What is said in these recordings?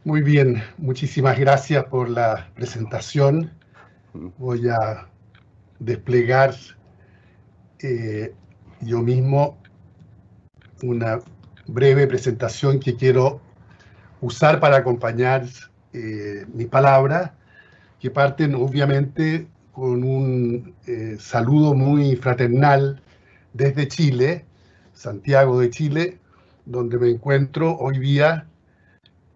Muy bien, muchísimas gracias por la presentación. Mm. Voy a desplegar yo mismo una breve presentación que quiero usar para acompañar mi palabra, que parten obviamente con un saludo muy fraternal desde Chile, Santiago de Chile, donde me encuentro hoy día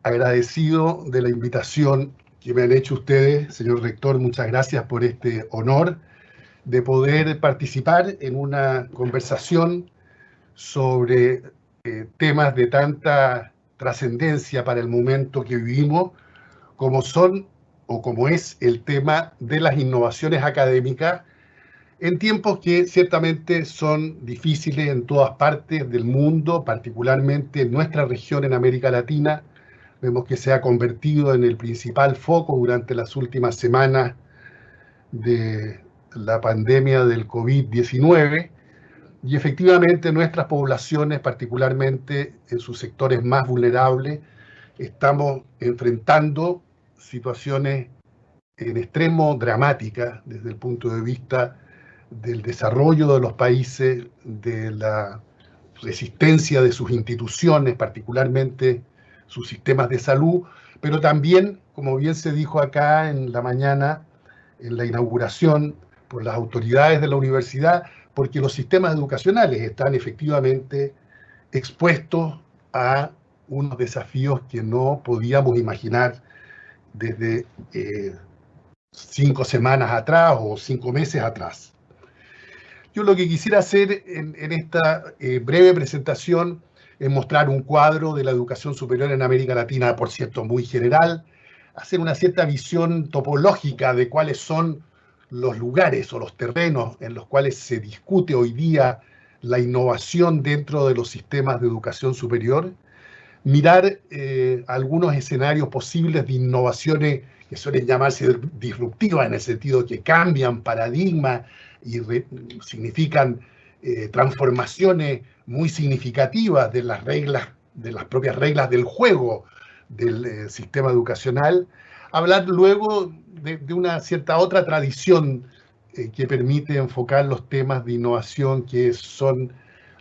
agradecido de la invitación que me han hecho ustedes, señor rector. Muchas gracias por este honor de poder participar en una conversación sobre temas de tanta trascendencia para el momento que vivimos, como son o como es el tema de las innovaciones académicas en tiempos que ciertamente son difíciles en todas partes del mundo, particularmente en nuestra región en América Latina. Vemos que se ha convertido en el principal foco durante las últimas semanas de la pandemia del COVID-19, y efectivamente nuestras poblaciones, particularmente en sus sectores más vulnerables, estamos enfrentando situaciones en extremo dramáticas desde el punto de vista del desarrollo de los países, de la resistencia de sus instituciones, particularmente sus sistemas de salud, pero también, como bien se dijo acá en la mañana, en la inauguración por las autoridades de la universidad, porque los sistemas educacionales están efectivamente expuestos a unos desafíos que no podíamos imaginar desde 5 semanas atrás o 5 meses atrás. Yo lo que quisiera hacer en esta breve presentación es mostrar un cuadro de la educación superior en América Latina, por cierto, muy general, hacer una cierta visión topológica de cuáles son los lugares o los terrenos en los cuales se discute hoy día la innovación dentro de los sistemas de educación superior, mirar algunos escenarios posibles de innovaciones que suelen llamarse disruptivas, en el sentido que cambian paradigmas y significan transformaciones muy significativas de las reglas, de las propias reglas del juego del sistema educacional. Hablar luego de una cierta otra tradición que permite enfocar los temas de innovación, que son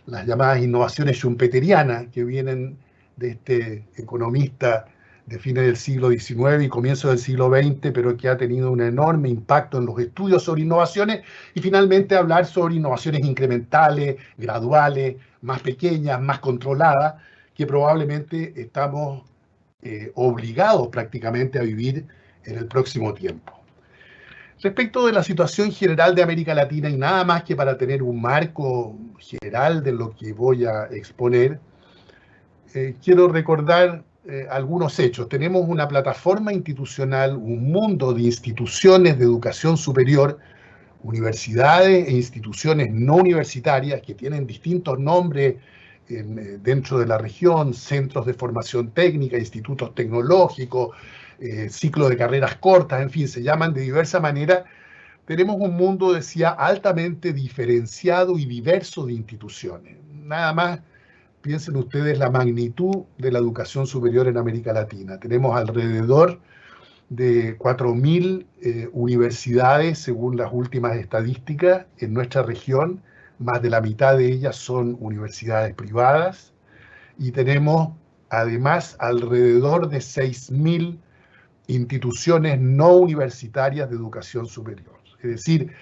las llamadas innovaciones schumpeterianas, que vienen de este economista de fines del siglo XIX y comienzos del siglo XX, pero que ha tenido un enorme impacto en los estudios sobre innovaciones, y finalmente hablar sobre innovaciones incrementales, graduales, más pequeñas, más controladas, que probablemente estamos obligados prácticamente a vivir en el próximo tiempo. Respecto de la situación general de América Latina, y nada más que para tener un marco general de lo que voy a exponer, quiero recordar algunos hechos. Tenemos una plataforma institucional, un mundo de instituciones de educación superior, universidades e instituciones no universitarias que tienen distintos nombres dentro de la región: centros de formación técnica, institutos tecnológicos, ciclos de carreras cortas, en fin, se llaman de diversa manera. Tenemos un mundo, decía, altamente diferenciado y diverso de instituciones. Nada más piensen ustedes la magnitud de la educación superior en América Latina. Tenemos alrededor de 4.000 universidades, según las últimas estadísticas, en nuestra región. Más de la mitad de ellas son universidades privadas. Y tenemos además alrededor de 6.000 instituciones no universitarias de educación superior. Es decir,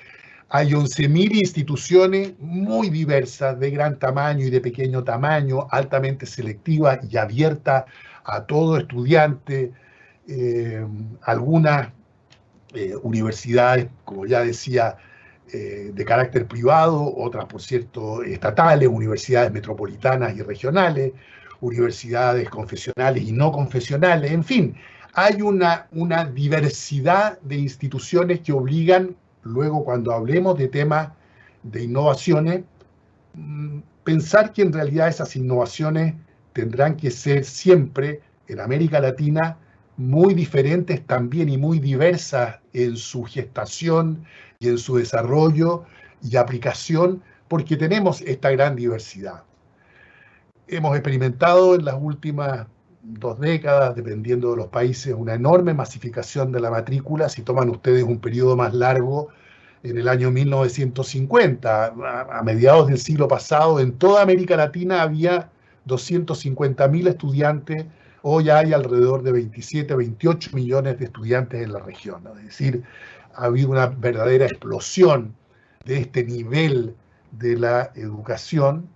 hay 11.000 instituciones muy diversas, de gran tamaño y de pequeño tamaño, altamente selectivas y abiertas a todo estudiante. Algunas universidades, como ya decía, de carácter privado, otras, por cierto, estatales, universidades metropolitanas y regionales, universidades confesionales y no confesionales, en fin, hay una diversidad de instituciones que obligan, luego cuando hablemos de temas de innovaciones, pensar que en realidad esas innovaciones tendrán que ser siempre en América Latina muy diferentes también y muy diversas en su gestación y en su desarrollo y aplicación, porque tenemos esta gran diversidad. Hemos experimentado en las últimas 2 décadas, dependiendo de los países, una enorme masificación de la matrícula. Si toman ustedes un periodo más largo, en el año 1950, a mediados del siglo pasado, en toda América Latina había 250.000 estudiantes. Hoy hay alrededor de 27, 28 millones de estudiantes en la región, ¿no? Es decir, ha habido una verdadera explosión de este nivel de la educación,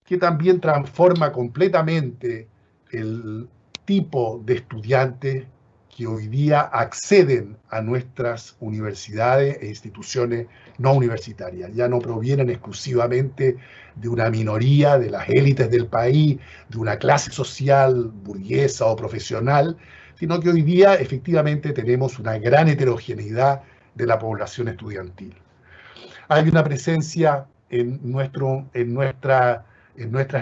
que también transforma completamente el tipo de estudiantes que hoy día acceden a nuestras universidades e instituciones no universitarias. Ya no provienen exclusivamente de una minoría, de las élites del país, de una clase social burguesa o profesional, sino que hoy día efectivamente tenemos una gran heterogeneidad de la población estudiantil. Hay una presencia en nuestras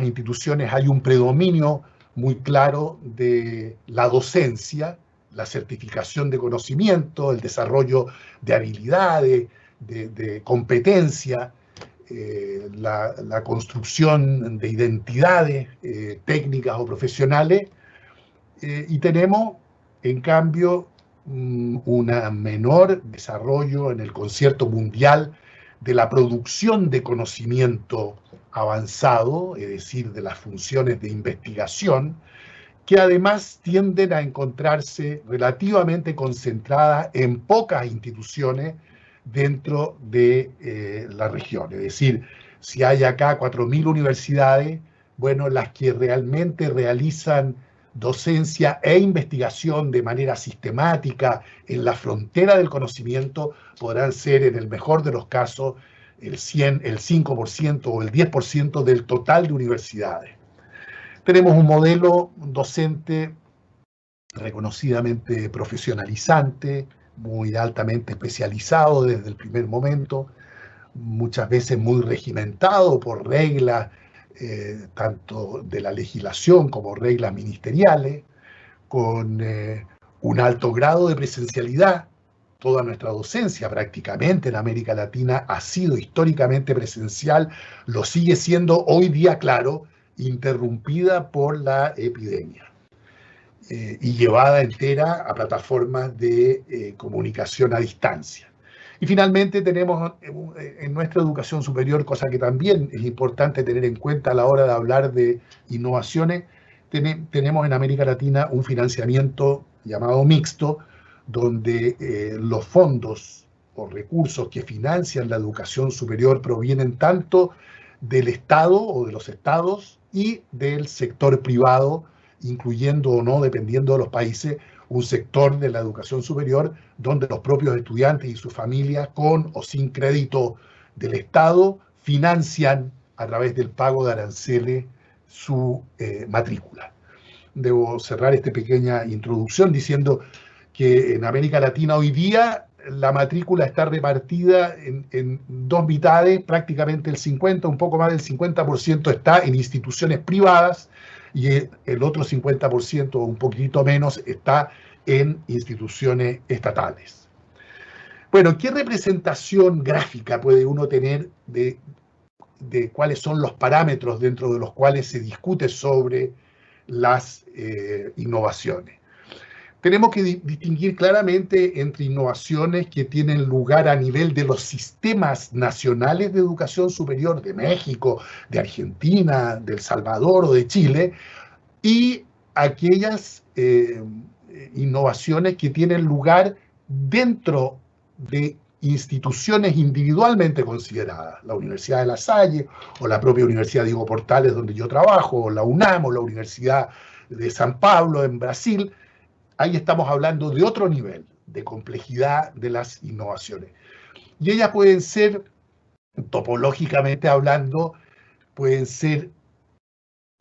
instituciones, hay un predominio muy claro de la docencia, la certificación de conocimiento, el desarrollo de habilidades, de competencia, la construcción de identidades técnicas o profesionales, y tenemos, en cambio, un menor desarrollo en el concierto mundial de la producción de conocimiento avanzado, es decir, de las funciones de investigación, que además tienden a encontrarse relativamente concentradas en pocas instituciones dentro de la región. Es decir, si hay acá 4.000 universidades, bueno, las que realmente realizan docencia e investigación de manera sistemática en la frontera del conocimiento podrán ser, en el mejor de los casos, el 100, el 5% o el 10% del total de universidades. Tenemos un modelo docente reconocidamente profesionalizante, muy altamente especializado desde el primer momento, muchas veces muy regimentado por reglas tanto de la legislación como reglas ministeriales, con un alto grado de presencialidad. Toda nuestra docencia prácticamente en América Latina ha sido históricamente presencial, lo sigue siendo hoy día, claro, interrumpida por la epidemia y llevada entera a plataformas de comunicación a distancia. Y finalmente tenemos en nuestra educación superior, cosa que también es importante tener en cuenta a la hora de hablar de innovaciones, tenemos en América Latina un financiamiento llamado mixto, donde los fondos o recursos que financian la educación superior provienen tanto del Estado o de los estados y del sector privado, incluyendo o no, dependiendo de los países, un sector de la educación superior donde los propios estudiantes y sus familias, con o sin crédito del Estado, financian a través del pago de aranceles su matrícula. Debo cerrar esta pequeña introducción diciendo que en América Latina hoy día la matrícula está repartida en dos mitades, prácticamente el 50, un poco más del 50% está en instituciones privadas y el otro 50% o un poquito menos está en instituciones estatales. Bueno, ¿qué representación gráfica puede uno tener de cuáles son los parámetros dentro de los cuales se discute sobre las innovaciones? Tenemos que distinguir claramente entre innovaciones que tienen lugar a nivel de los sistemas nacionales de educación superior de México, de Argentina, de El Salvador o de Chile, y aquellas innovaciones que tienen lugar dentro de instituciones individualmente consideradas, la Universidad de La Salle o la propia Universidad Diego Portales donde yo trabajo, o la UNAM o la Universidad de San Pablo en Brasil. Ahí estamos hablando de otro nivel de complejidad de las innovaciones. Y ellas pueden ser, topológicamente hablando, pueden ser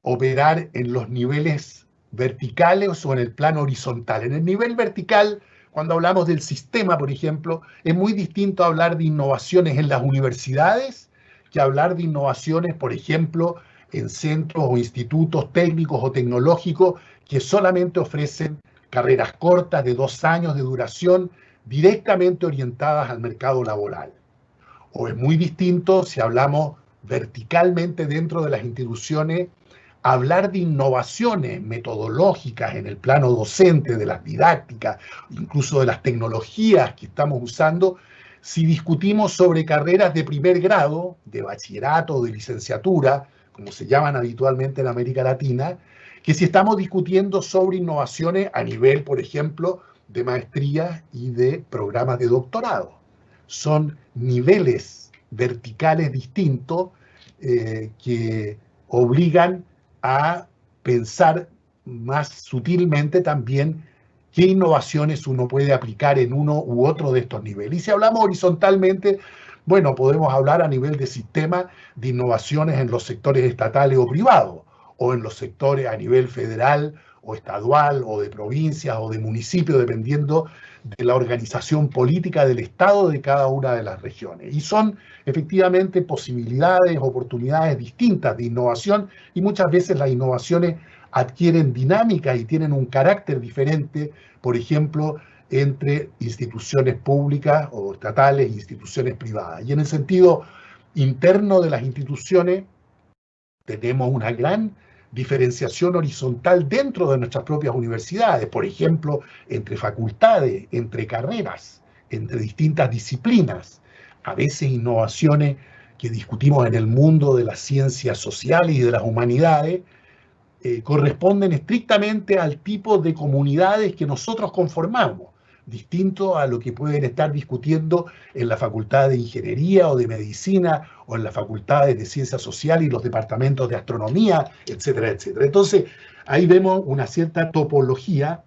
operar en los niveles verticales o en el plano horizontal. En el nivel vertical, cuando hablamos del sistema, por ejemplo, es muy distinto hablar de innovaciones en las universidades que hablar de innovaciones, por ejemplo, en centros o institutos técnicos o tecnológicos que solamente ofrecen carreras cortas de 2 años de duración directamente orientadas al mercado laboral. O es muy distinto si hablamos verticalmente dentro de las instituciones hablar de innovaciones metodológicas en el plano docente, de las didácticas, incluso de las tecnologías que estamos usando, si discutimos sobre carreras de primer grado, de bachillerato, de licenciatura, como se llaman habitualmente en América Latina, que si estamos discutiendo sobre innovaciones a nivel, por ejemplo, de maestría y de programas de doctorado. Son niveles verticales distintos que obligan a pensar más sutilmente también qué innovaciones uno puede aplicar en uno u otro de estos niveles. Y si hablamos horizontalmente, bueno, podemos hablar a nivel de sistema de innovaciones en los sectores estatales o privados, o en los sectores a nivel federal o estadual, o de provincias o de municipios, dependiendo de la organización política del Estado de cada una de las regiones. Y son efectivamente posibilidades, oportunidades distintas de innovación, y muchas veces las innovaciones adquieren dinámica y tienen un carácter diferente, por ejemplo, entre instituciones públicas o estatales e instituciones privadas. Y en el sentido interno de las instituciones, tenemos una gran diferenciación horizontal dentro de nuestras propias universidades, por ejemplo, entre facultades, entre carreras, entre distintas disciplinas, a veces innovaciones que discutimos en el mundo de las ciencias sociales y de las humanidades, corresponden estrictamente al tipo de comunidades que nosotros conformamos, distinto a lo que pueden estar discutiendo en la Facultad de Ingeniería o de Medicina o en las facultades de Ciencias Sociales y los departamentos de Astronomía, etcétera, etcétera. Entonces, ahí vemos una cierta topología,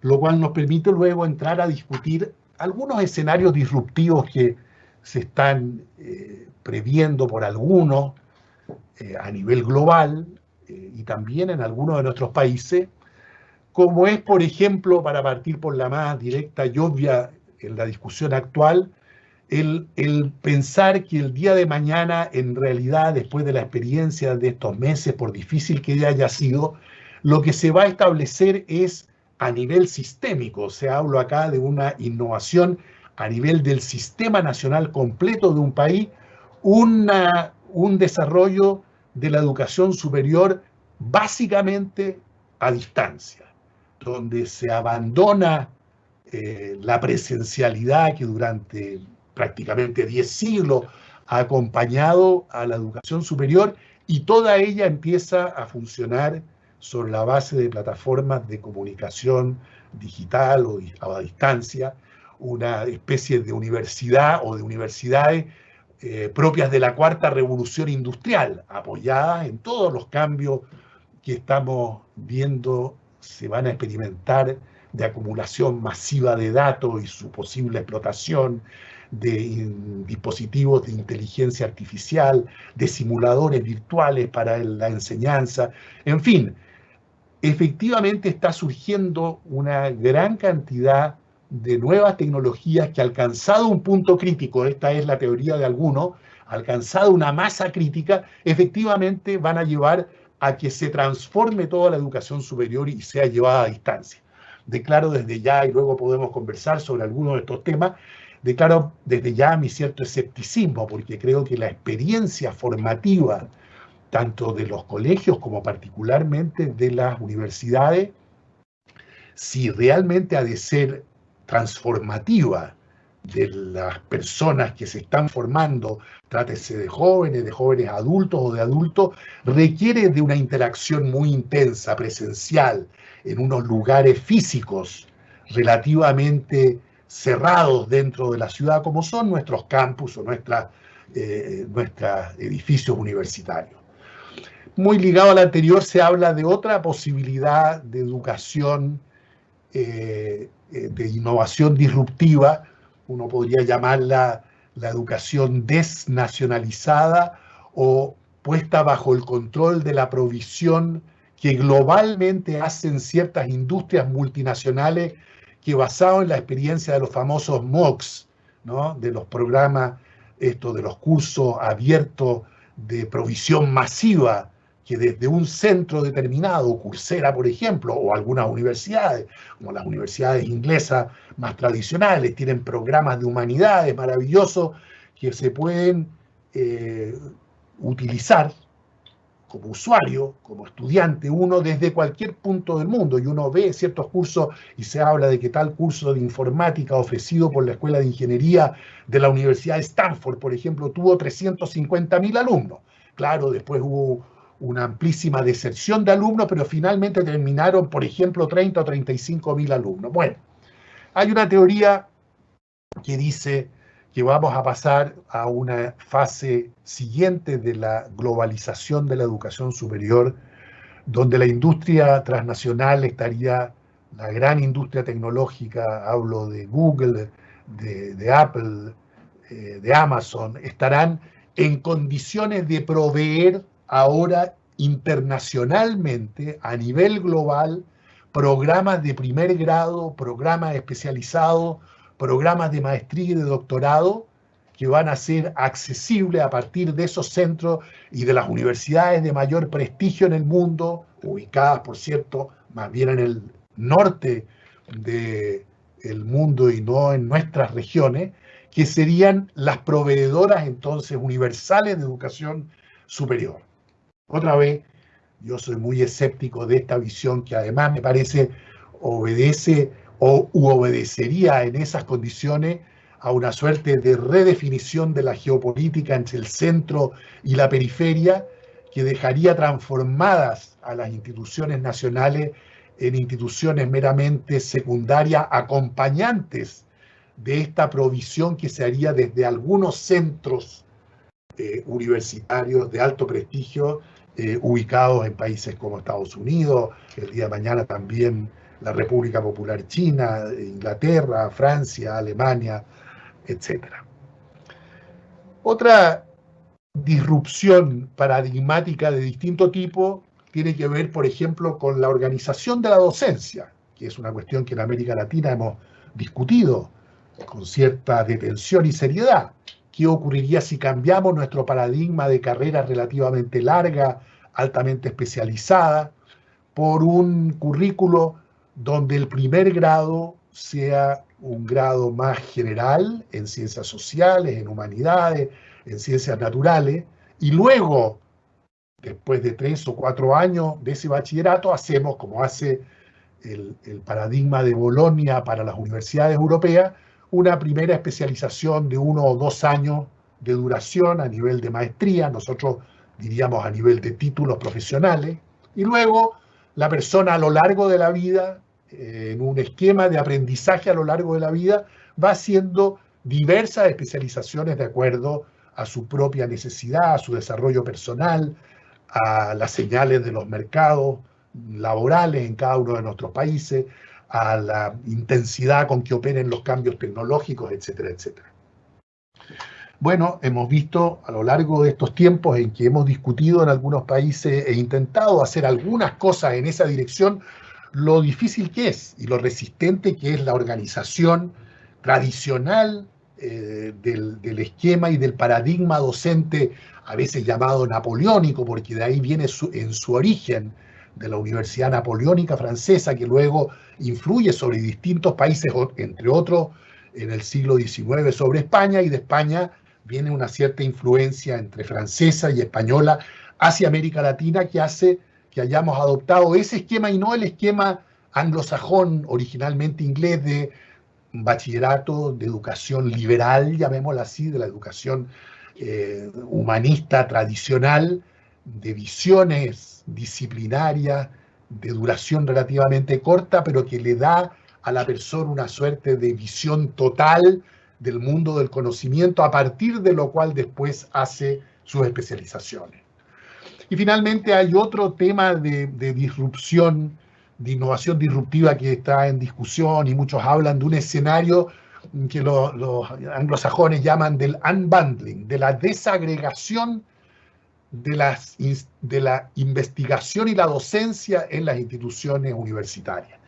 lo cual nos permite luego entrar a discutir algunos escenarios disruptivos que se están previendo por algunos a nivel global y también en algunos de nuestros países, como es, por ejemplo, para partir por la más directa y obvia en la discusión actual, el pensar que el día de mañana, en realidad, después de la experiencia de estos meses, por difícil que haya sido, lo que se va a establecer es a nivel sistémico. O sea, hablo acá de una innovación a nivel del sistema nacional completo de un país, un desarrollo de la educación superior básicamente a distancia, donde se abandona la presencialidad que durante prácticamente 10 siglos ha acompañado a la educación superior, y toda ella empieza a funcionar sobre la base de plataformas de comunicación digital o a distancia, una especie de universidad o de universidades propias de la cuarta revolución industrial, apoyadas en todos los cambios que estamos viendo se van a experimentar, de acumulación masiva de datos y su posible explotación, de dispositivos de inteligencia artificial, de simuladores virtuales para la enseñanza, en fin, efectivamente está surgiendo una gran cantidad de nuevas tecnologías que, alcanzado un punto crítico, esta es la teoría de algunos, alcanzado una masa crítica, efectivamente van a llevar a que se transforme toda la educación superior y sea llevada a distancia. Declaro desde ya, y luego podemos conversar sobre algunos de estos temas, declaro desde ya mi cierto escepticismo, porque creo que la experiencia formativa, tanto de los colegios como particularmente de las universidades, si realmente ha de ser transformativa de las personas que se están formando, trátese de jóvenes adultos o de adultos, requiere de una interacción muy intensa, presencial, en unos lugares físicos relativamente cerrados dentro de la ciudad, como son nuestros campus o nuestros edificios universitarios. Muy ligado al anterior, se habla de otra posibilidad de educación, de innovación disruptiva. Uno podría llamarla la educación desnacionalizada o puesta bajo el control de la provisión que globalmente hacen ciertas industrias multinacionales que, basado en la experiencia de los famosos MOOCs, ¿no?, de los programas, de los cursos abiertos de provisión masiva, que desde un centro determinado, Coursera por ejemplo, o algunas universidades, como las universidades inglesas más tradicionales, tienen programas de humanidades maravillosos que se pueden utilizar como usuario, como estudiante, uno desde cualquier punto del mundo, y uno ve ciertos cursos y se habla de que tal curso de informática ofrecido por la Escuela de Ingeniería de la Universidad de Stanford, por ejemplo, tuvo 350.000 alumnos. Claro, después hubo una amplísima deserción de alumnos, pero finalmente terminaron, por ejemplo, 30 o 35.000 alumnos. Bueno, hay una teoría que dice que vamos a pasar a una fase siguiente de la globalización de la educación superior, donde la industria transnacional estaría, la gran industria tecnológica, hablo de Google, de Apple, de Amazon, estarán en condiciones de proveer ahora internacionalmente, a nivel global, programas de primer grado, programas especializados, programas de maestría y de doctorado que van a ser accesibles a partir de esos centros y de las universidades de mayor prestigio en el mundo, ubicadas, por cierto, más bien en el norte del mundo y no en nuestras regiones, que serían las proveedoras entonces universales de educación superior. Otra vez, yo soy muy escéptico de esta visión que además me parece obedece o obedecería en esas condiciones a una suerte de redefinición de la geopolítica entre el centro y la periferia que dejaría transformadas a las instituciones nacionales en instituciones meramente secundarias, acompañantes de esta provisión que se haría desde algunos centros universitarios de alto prestigio ubicados en países como Estados Unidos, el día de mañana también la República Popular China, Inglaterra, Francia, Alemania, etc. Otra disrupción paradigmática de distinto tipo tiene que ver, por ejemplo, con la organización de la docencia, que es una cuestión que en América Latina hemos discutido con cierta detención y seriedad. ¿Qué ocurriría si cambiamos nuestro paradigma de carrera relativamente larga, altamente especializada, por un currículo donde el primer grado sea un grado más general en ciencias sociales, en humanidades, en ciencias naturales, y luego, después de 3 o 4 años de ese bachillerato, hacemos, como hace el paradigma de Bolonia para las universidades europeas, una primera especialización de 1 o 2 años de duración a nivel de maestría, nosotros diríamos a nivel de títulos profesionales, y luego la persona a lo largo de la vida, en un esquema de aprendizaje a lo largo de la vida, va haciendo diversas especializaciones de acuerdo a su propia necesidad, a su desarrollo personal, a las señales de los mercados laborales en cada uno de nuestros países, a la intensidad con que operen los cambios tecnológicos, etcétera, etcétera. Bueno, hemos visto a lo largo de estos tiempos en que hemos discutido en algunos países e intentado hacer algunas cosas en esa dirección, lo difícil que es y lo resistente que es la organización tradicional del esquema y del paradigma docente, a veces llamado napoleónico, porque de ahí viene en su origen de la Universidad Napoleónica Francesa, que luego influye sobre distintos países, entre otros en el siglo XIX sobre España, y de España viene una cierta influencia entre francesa y española hacia América Latina que hace que hayamos adoptado ese esquema y no el esquema anglosajón, originalmente inglés, de bachillerato, de educación liberal, llamémosla así, de la educación humanista tradicional, de visiones disciplinarias, de duración relativamente corta, pero que le da a la persona una suerte de visión total del mundo del conocimiento, a partir de lo cual después hace sus especializaciones. Y finalmente hay otro tema de disrupción, de innovación disruptiva que está en discusión, y muchos hablan de un escenario que los anglosajones llaman del unbundling, de la desagregación de la investigación y la docencia en las instituciones universitarias.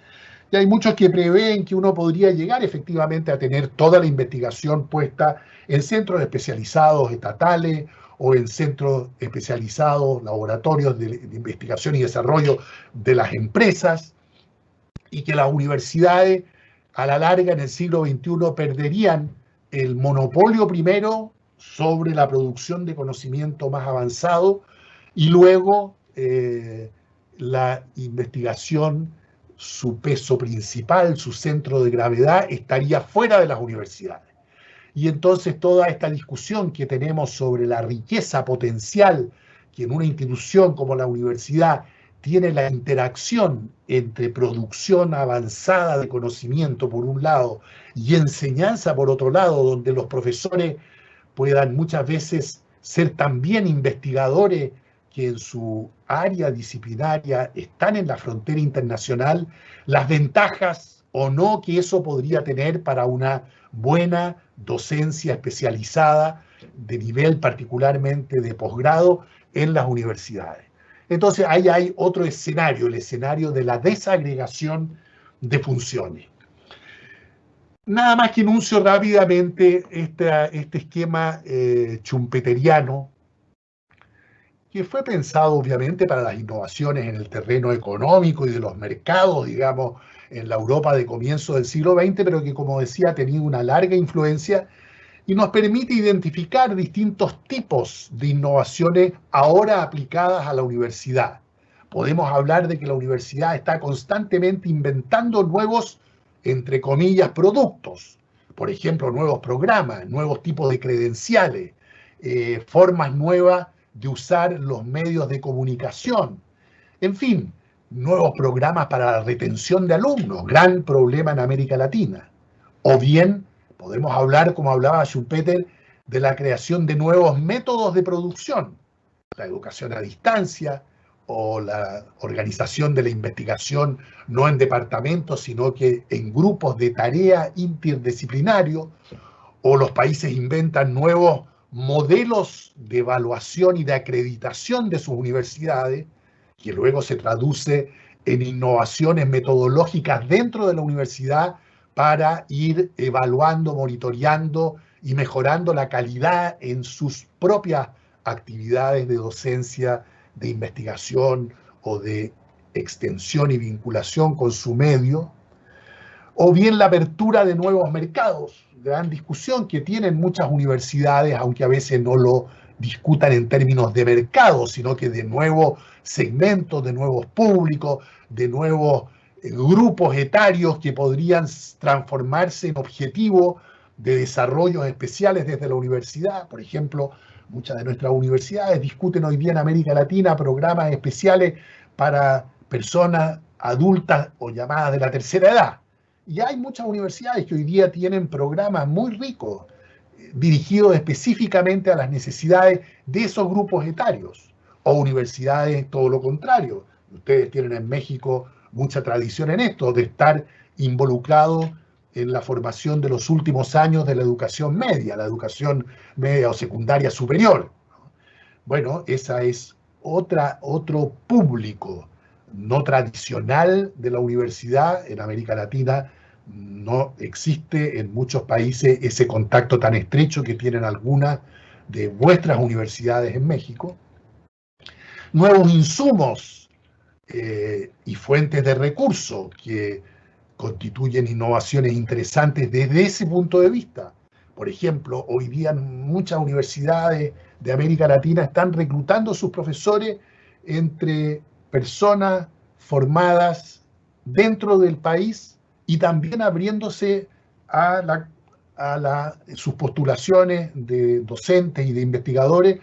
Y hay muchos que prevén que uno podría llegar efectivamente a tener toda la investigación puesta en centros especializados estatales o en centros especializados, laboratorios de investigación y desarrollo de las empresas, y que las universidades a la larga en el siglo XXI perderían el monopolio primero sobre la producción de conocimiento más avanzado, y luego la investigación, su peso principal, su centro de gravedad, estaría fuera de las universidades. Y entonces toda esta discusión que tenemos sobre la riqueza potencial que en una institución como la universidad tiene la interacción entre producción avanzada de conocimiento por un lado y enseñanza por otro lado, donde los profesores puedan muchas veces ser también investigadores que en su área disciplinaria están en la frontera internacional, las ventajas o no que eso podría tener para una buena docencia especializada de nivel particularmente de posgrado en las universidades. Entonces ahí hay otro escenario, el escenario de la desagregación de funciones. Nada más que enuncio rápidamente este esquema schumpeteriano, que fue pensado obviamente para las innovaciones en el terreno económico y de los mercados, digamos, en la Europa de comienzo del siglo XX, pero que, como decía, ha tenido una larga influencia y nos permite identificar distintos tipos de innovaciones ahora aplicadas a la universidad. Podemos hablar de que la universidad está constantemente inventando nuevos, entre comillas, productos. Por ejemplo, nuevos programas, nuevos tipos de credenciales, formas nuevas de usar los medios de comunicación. En fin, nuevos programas para la retención de alumnos, gran problema en América Latina. O bien, podemos hablar, como hablaba Schumpeter, de la creación de nuevos métodos de producción, la educación a distancia o la organización de la investigación no en departamentos, sino que en grupos de tarea interdisciplinario, o los países inventan nuevos modelos de evaluación y de acreditación de sus universidades, que luego se traduce en innovaciones metodológicas dentro de la universidad para ir evaluando, monitoreando y mejorando la calidad en sus propias actividades de docencia, de investigación o de extensión y vinculación con su medio, o bien la apertura de nuevos mercados, gran discusión que tienen muchas universidades, aunque a veces no lo discutan en términos de mercado, sino que de nuevos segmentos, de nuevos públicos, de nuevos grupos etarios que podrían transformarse en objetivos de desarrollos especiales desde la universidad. Por ejemplo, muchas de nuestras universidades discuten hoy día en América Latina programas especiales para personas adultas o llamadas de la tercera edad. Y hay muchas universidades que hoy día tienen programas muy ricos, dirigidos específicamente a las necesidades de esos grupos etarios, o universidades todo lo contrario. Ustedes tienen en México mucha tradición en esto, de estar involucrados en la formación de los últimos años de la educación media o secundaria superior. Bueno, esa es otro público no tradicional de la universidad. En América Latina no existe en muchos países ese contacto tan estrecho que tienen algunas de vuestras universidades en México. Nuevos insumos y fuentes de recursos que constituyen innovaciones interesantes desde ese punto de vista. Por ejemplo, hoy día muchas universidades de América Latina están reclutando sus profesores entre personas formadas dentro del país y también abriéndose a sus postulaciones de docentes y de investigadores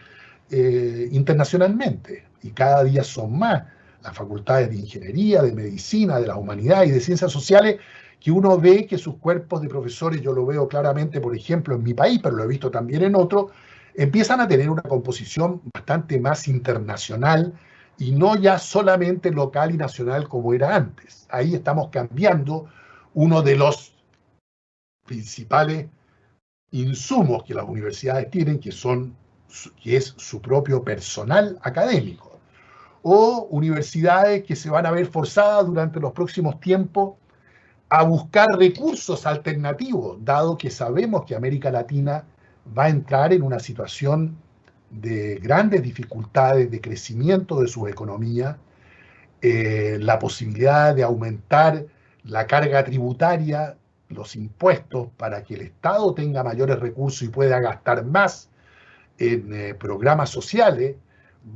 internacionalmente. Y cada día son más las facultades de ingeniería, de medicina, de las humanidades y de ciencias sociales, que uno ve que sus cuerpos de profesores, yo lo veo claramente, por ejemplo, en mi país, pero lo he visto también en otros, empiezan a tener una composición bastante más internacional y no ya solamente local y nacional como era antes. Ahí estamos cambiando uno de los principales insumos que las universidades tienen, que es su propio personal académico, o universidades que se van a ver forzadas durante los próximos tiempos a buscar recursos alternativos, dado que sabemos que América Latina va a entrar en una situación de grandes dificultades de crecimiento de su economía, la posibilidad de aumentar la carga tributaria, los impuestos, para que el Estado tenga mayores recursos y pueda gastar más en programas sociales,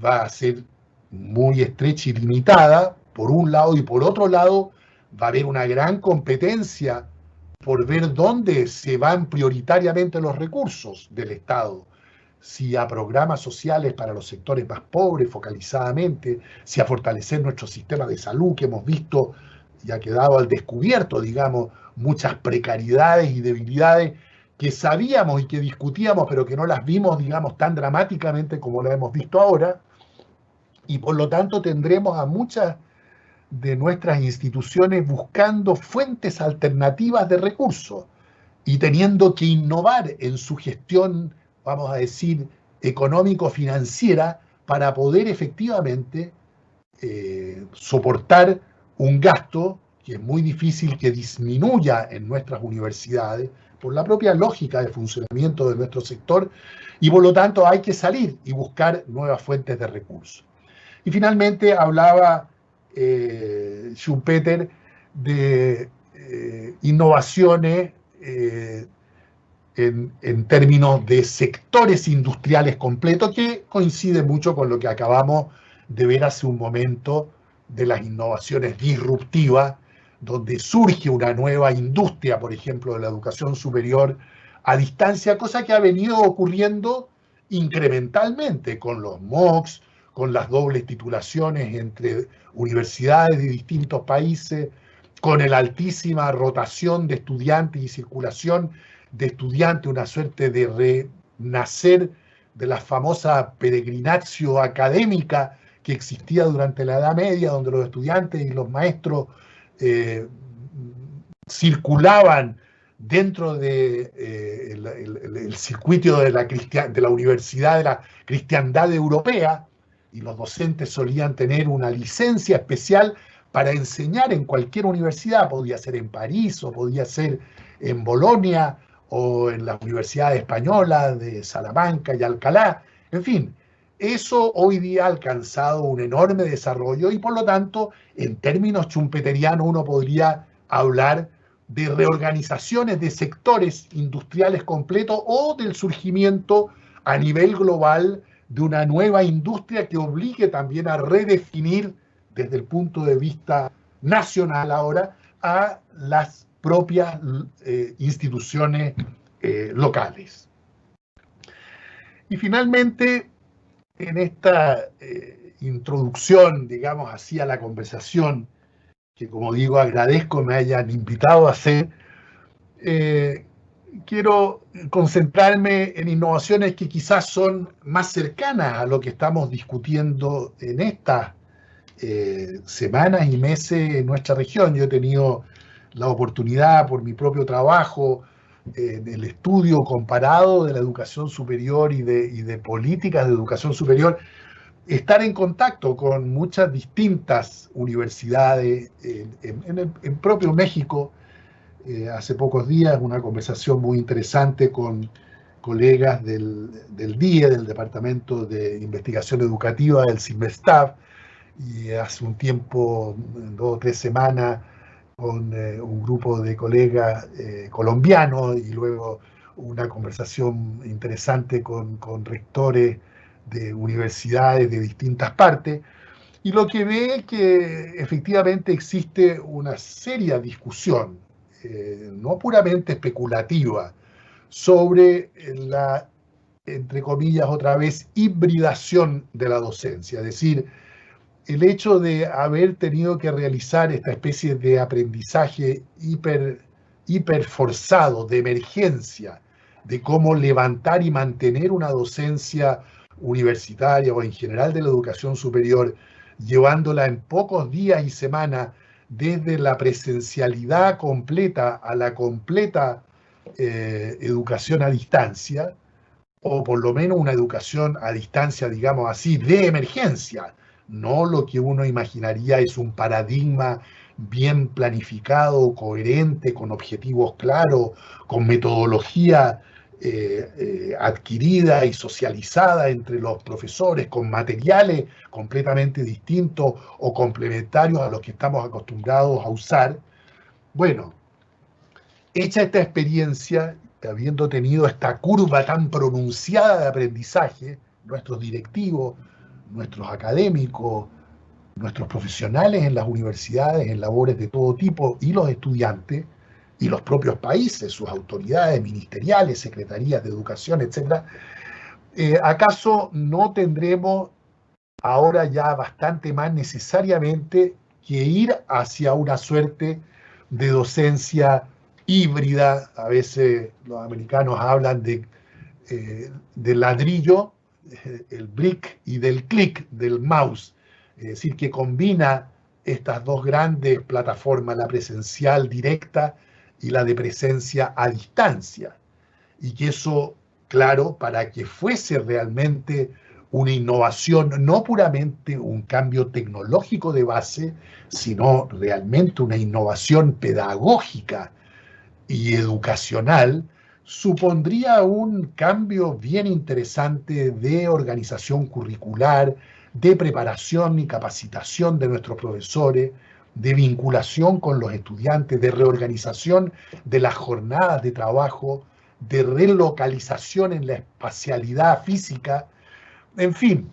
va a ser muy estrecha y limitada, por un lado, y por otro lado va a haber una gran competencia por ver dónde se van prioritariamente los recursos del Estado, si a programas sociales para los sectores más pobres focalizadamente, si a fortalecer nuestro sistema de salud, que hemos visto y ha quedado al descubierto, digamos, muchas precariedades y debilidades que sabíamos y que discutíamos, pero que no las vimos, digamos, tan dramáticamente como las hemos visto ahora, y por lo tanto tendremos a muchas de nuestras instituciones buscando fuentes alternativas de recursos y teniendo que innovar en su gestión, vamos a decir, económico-financiera para poder efectivamente soportar un gasto que es muy difícil que disminuya en nuestras universidades por la propia lógica de funcionamiento de nuestro sector, y por lo tanto hay que salir y buscar nuevas fuentes de recursos. Y finalmente hablaba Schumpeter de innovaciones en términos de sectores industriales completos, que coincide mucho con lo que acabamos de ver hace un momento de las innovaciones disruptivas, donde surge una nueva industria, por ejemplo, de la educación superior a distancia, cosa que ha venido ocurriendo incrementalmente con los MOOCs, con las dobles titulaciones entre universidades de distintos países, con la altísima rotación de estudiantes y circulación de estudiantes, una suerte de renacer de la famosa peregrinatio académica que existía durante la Edad Media, donde los estudiantes y los maestros circulaban dentro de, el circuito de la universidad de la cristiandad europea, y los docentes solían tener una licencia especial para enseñar en cualquier universidad, podía ser en París o podía ser en Bolonia o en las universidades españolas de Salamanca y Alcalá, en fin. Eso hoy día ha alcanzado un enorme desarrollo y por lo tanto, en términos schumpeterianos, uno podría hablar de reorganizaciones de sectores industriales completos o del surgimiento a nivel global de una nueva industria que obligue también a redefinir desde el punto de vista nacional ahora a las propias instituciones locales. Y finalmente, en esta introducción, digamos así, a la conversación, que como digo, agradezco me hayan invitado a hacer, quiero concentrarme en innovaciones que quizás son más cercanas a lo que estamos discutiendo en estas semanas y meses en nuestra región. Yo he tenido la oportunidad, por mi propio trabajo, del estudio comparado de la educación superior y de políticas de educación superior, estar en contacto con muchas distintas universidades en propio México. Hace pocos días una conversación muy interesante con colegas del DIE, del Departamento de Investigación Educativa del CIMESTAF, y hace un tiempo, 2 o 3 semanas, con un grupo de colegas colombianos, y luego una conversación interesante con rectores de universidades de distintas partes, y lo que ve es que efectivamente existe una seria discusión, no puramente especulativa, sobre la, entre comillas, otra vez, hibridación de la docencia. Es decir, el hecho de haber tenido que realizar esta especie de aprendizaje hiper forzado, de emergencia, de cómo levantar y mantener una docencia universitaria o en general de la educación superior, llevándola en pocos días y semanas desde la presencialidad completa a la completa educación a distancia, o por lo menos una educación a distancia, digamos así, de emergencia. No lo que uno imaginaría es un paradigma bien planificado, coherente, con objetivos claros, con metodología adquirida y socializada entre los profesores, con materiales completamente distintos o complementarios a los que estamos acostumbrados a usar. Bueno, hecha esta experiencia, habiendo tenido esta curva tan pronunciada de aprendizaje, nuestros directivos, nuestros académicos, nuestros profesionales en las universidades, en labores de todo tipo, y los estudiantes, y los propios países, sus autoridades ministeriales, secretarías de educación, etcétera, ¿acaso no tendremos ahora ya bastante más necesariamente que ir hacia una suerte de docencia híbrida? A veces los americanos hablan del ladrillo, el brick, y del click, del mouse, es decir, que combina estas dos grandes plataformas, la presencial directa y la de presencia a distancia, y que eso, claro, para que fuese realmente una innovación, no puramente un cambio tecnológico de base, sino realmente una innovación pedagógica y educacional, supondría un cambio bien interesante de organización curricular, de preparación y capacitación de nuestros profesores, de vinculación con los estudiantes, de reorganización de las jornadas de trabajo, de relocalización en la espacialidad física. En fin,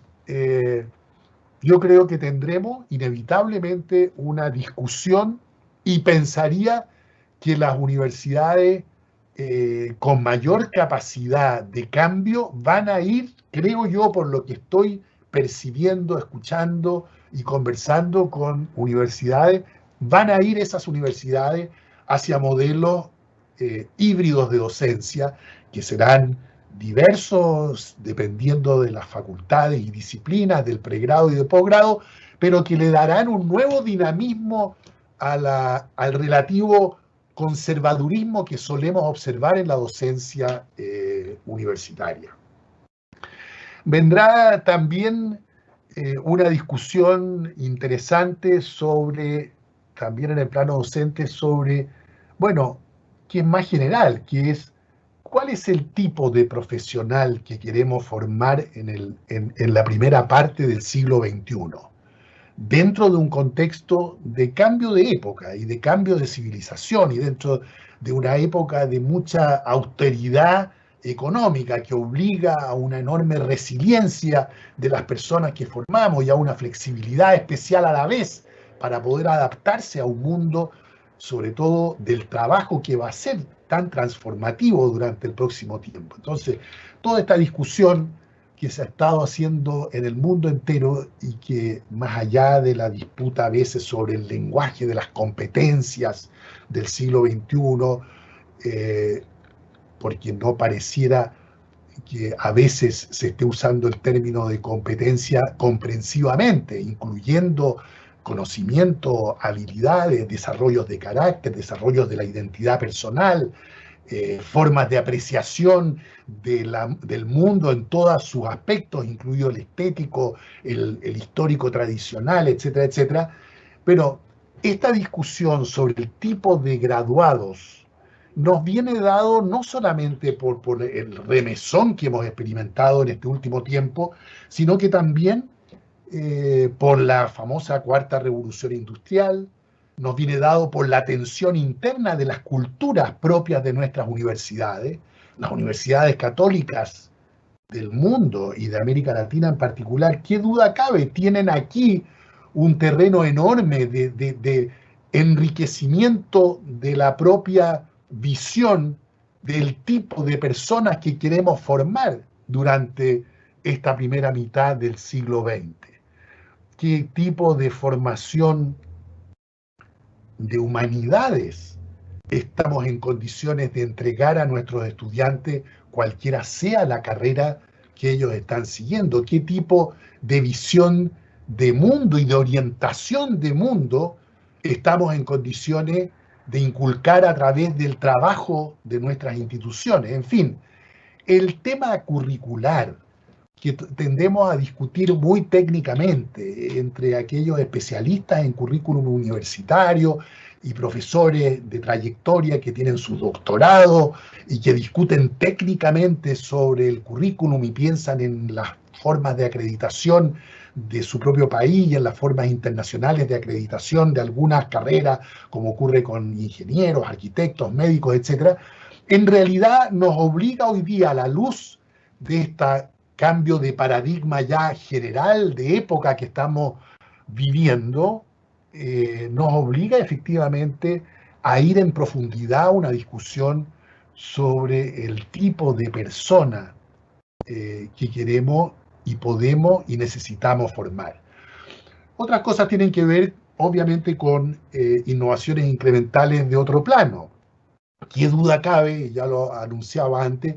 yo creo que tendremos inevitablemente una discusión, y pensaría que las universidades con mayor capacidad de cambio van a ir, creo yo, por lo que estoy percibiendo, escuchando y conversando con universidades, van a ir esas universidades hacia modelos híbridos de docencia, que serán diversos dependiendo de las facultades y disciplinas del pregrado y del posgrado, pero que le darán un nuevo dinamismo al relativo conservadurismo que solemos observar en la docencia universitaria. Vendrá también una discusión interesante sobre, también en el plano docente, sobre, bueno, que es más general, que es cuál es el tipo de profesional que queremos formar en la primera parte del siglo XXI, dentro de un contexto de cambio de época y de cambio de civilización, y dentro de una época de mucha austeridad económica que obliga a una enorme resiliencia de las personas que formamos y a una flexibilidad especial a la vez para poder adaptarse a un mundo, sobre todo del trabajo, que va a ser tan transformativo durante el próximo tiempo. Entonces, toda esta discusión que se ha estado haciendo en el mundo entero, y que más allá de la disputa a veces sobre el lenguaje de las competencias del siglo XXI, porque no pareciera que a veces se esté usando el término de competencia comprensivamente, incluyendo conocimiento, habilidades, desarrollos de carácter, desarrollos de la identidad personal, formas de apreciación del mundo en todos sus aspectos, incluido el estético, el histórico tradicional, etcétera, etcétera. Pero esta discusión sobre el tipo de graduados nos viene dado no solamente por el remesón que hemos experimentado en este último tiempo, sino que también por la famosa cuarta revolución industrial. Nos viene dado por la tensión interna de las culturas propias de nuestras universidades. Las universidades católicas del mundo y de América Latina en particular, qué duda cabe, tienen aquí un terreno enorme de enriquecimiento de la propia visión del tipo de personas que queremos formar durante esta primera mitad del siglo XX. ¿Qué tipo de formación de humanidades estamos en condiciones de entregar a nuestros estudiantes, cualquiera sea la carrera que ellos están siguiendo? ¿Qué tipo de visión de mundo y de orientación de mundo estamos en condiciones de inculcar a través del trabajo de nuestras instituciones? En fin, el tema curricular, que tendemos a discutir muy técnicamente entre aquellos especialistas en currículum universitario y profesores de trayectoria que tienen su doctorado y que discuten técnicamente sobre el currículum y piensan en las formas de acreditación de su propio país y en las formas internacionales de acreditación de algunas carreras, como ocurre con ingenieros, arquitectos, médicos, etcétera. En realidad nos obliga hoy día, a la luz de esta cambio de paradigma ya general de época que estamos viviendo, nos obliga efectivamente a ir en profundidad a una discusión sobre el tipo de persona que queremos y podemos y necesitamos formar. Otras cosas tienen que ver, obviamente, con innovaciones incrementales de otro plano. Qué duda cabe, ya lo anunciaba antes,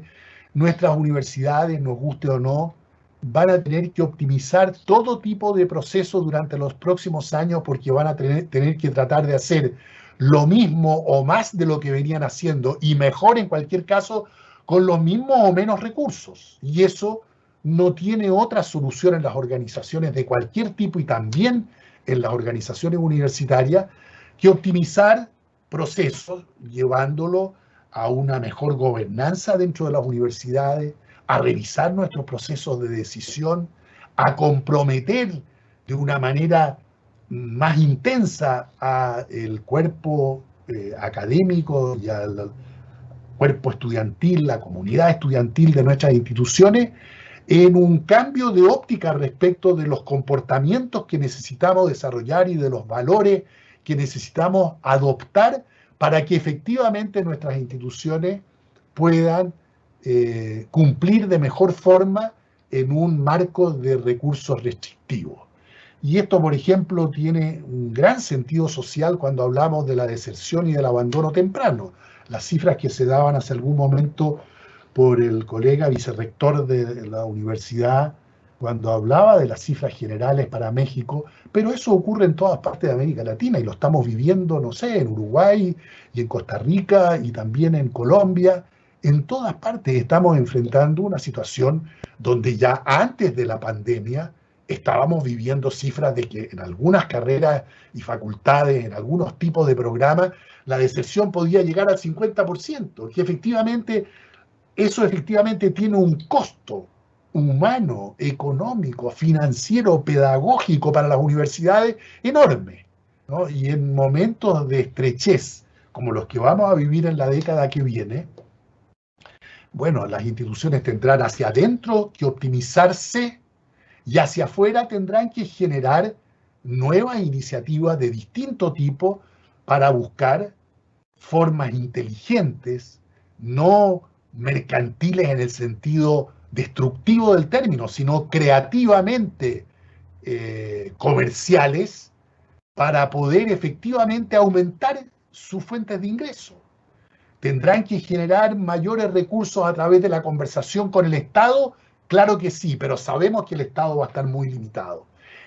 nuestras universidades, nos guste o no, van a tener que optimizar todo tipo de procesos durante los próximos años porque van a tener que tratar de hacer lo mismo o más de lo que venían haciendo y mejor en cualquier caso con los mismos o menos recursos. Y eso no tiene otra solución en las organizaciones de cualquier tipo y también en las organizaciones universitarias que optimizar procesos, llevándolo a una mejor gobernanza dentro de las universidades, a revisar nuestros procesos de decisión, a comprometer de una manera más intensa al cuerpo académico y al cuerpo estudiantil, la comunidad estudiantil de nuestras instituciones, en un cambio de óptica respecto de los comportamientos que necesitamos desarrollar y de los valores que necesitamos adoptar para que efectivamente nuestras instituciones puedan cumplir de mejor forma en un marco de recursos restrictivos. Y esto, por ejemplo, tiene un gran sentido social cuando hablamos de la deserción y del abandono temprano. Las cifras que se daban hace algún momento por el colega vicerrector de la universidad cuando hablaba de las cifras generales para México, pero eso ocurre en todas partes de América Latina y lo estamos viviendo, no sé, en Uruguay y en Costa Rica y también en Colombia. En todas partes estamos enfrentando una situación donde ya antes de la pandemia estábamos viviendo cifras de que en algunas carreras y facultades, en algunos tipos de programas, la deserción podía llegar al 50%, que efectivamente eso efectivamente tiene un costo humano, económico, financiero, pedagógico para las universidades enorme, ¿no? Y en momentos de estrechez, como los que vamos a vivir en la década que viene, bueno, las instituciones tendrán hacia adentro que optimizarse y hacia afuera tendrán que generar nuevas iniciativas de distinto tipo para buscar formas inteligentes, no mercantiles en el sentido destructivo del término, sino creativamente comerciales para poder efectivamente aumentar sus fuentes de ingreso. ¿Tendrán que generar mayores recursos a través de la conversación con el Estado? Claro que sí, pero sabemos que el Estado va a estar muy limitado.